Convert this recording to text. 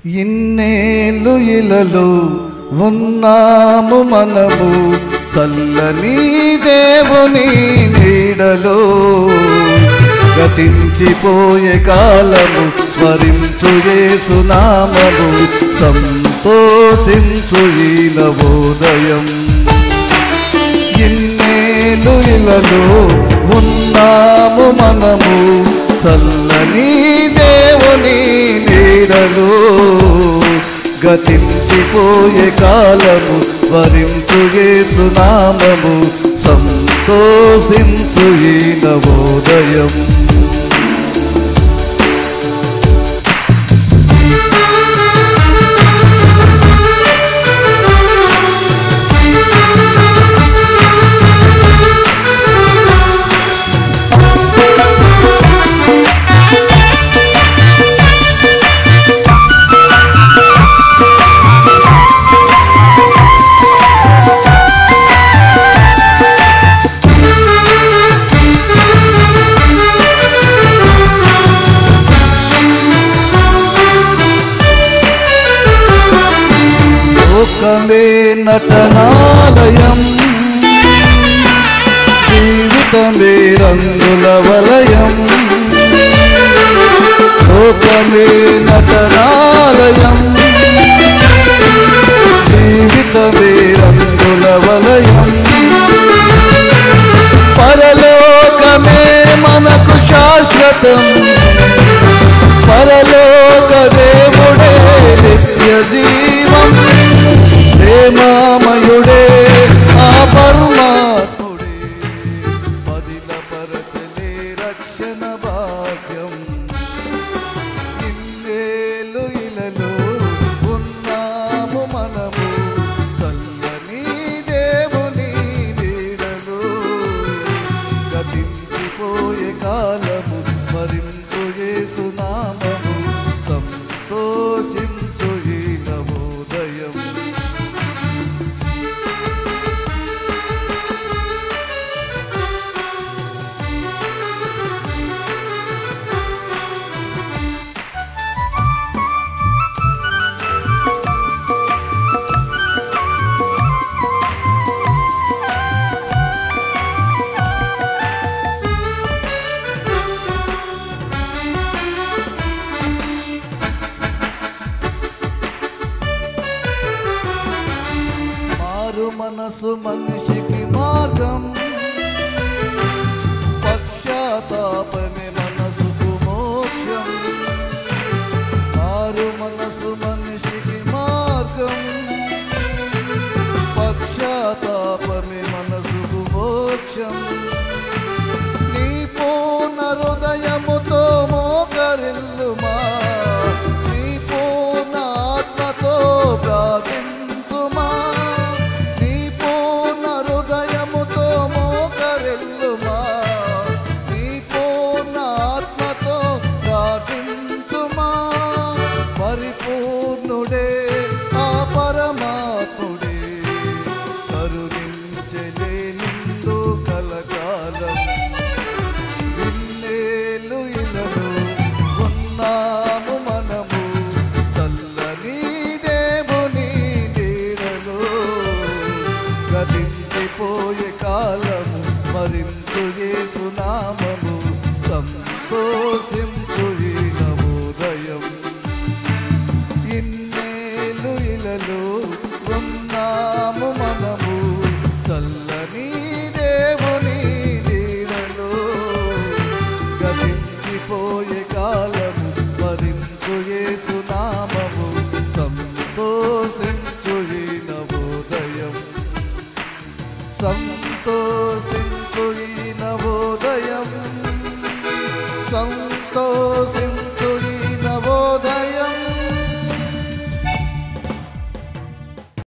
ఇన్నేళ్ళు ఇలలో ఉన్నాము మనము చల్లని దేవుని నీడలో. గతించిపోయే కాలము స్మరించు యేసు నామము, సంతోషించు ఈ నవోదయం. ఇన్నేళ్ళు ఇలలో ఉన్నాము మనము చల్లని దేవుని నీడలో. గతించిపోయే కాలము స్మరించు యేసు నామము, సంతోషించు ఈ నవోదయం. లోకమే నటనాలయం, జీవితమే రంగుల వలయం. లోకమే నటనాలయం, జీవితమే రంగుల వలయం. పరలోకమే మనకు శాశ్వతం, పరలోక దేవుడే నిత్య జీవం. ప్రేమామయుడే ఆ పరమాత్ముడే, పదిలపరచలే రక్షణ భాగ్యం. ఇన్నేళ్ళు ఇలలో ఉన్నాము మనము చల్లని దేవుని నీడలో. గతించిపోయే కాలము స్మరించు యేసు నామము, సంతోషించు ఈ నవోదయం. మనసు మనిషికి మార్గం, పశ్చాత్తాపమే మనసుకు మోక్షం. మారు మనసు మనిషికి మార్గం, పశ్చాత్తాపమే మనసుకు మోక్షం. నీ పూర్ణ హృదయముతో మోకరిల్లుమా, నీ పూర్ణ ఆత్మతో ప్రార్థించుమా. పరిపూర్ణుడే ఆ పరమాత్ముడే, కరుణించలే నిండు కలకాలం. ఇన్నేళ్ళు ఇలలో ఉన్నాము మనము చల్లని దేవుని నీడలో. గతించిపోయే కాలము స్మరించు యేసు నామము, సంతోషించు ఈ నవోదయం. ఇన్నేళ్ళు ఇలలో ఉన్నాము మనము చల్లని దేవుని నీడలో. గతించిపోయే కాలము స్మరించు యేసు నామము, సంతోషించు ఈ నవోదయం. సంతోషించు ఈ నవోదయం, సంతోషి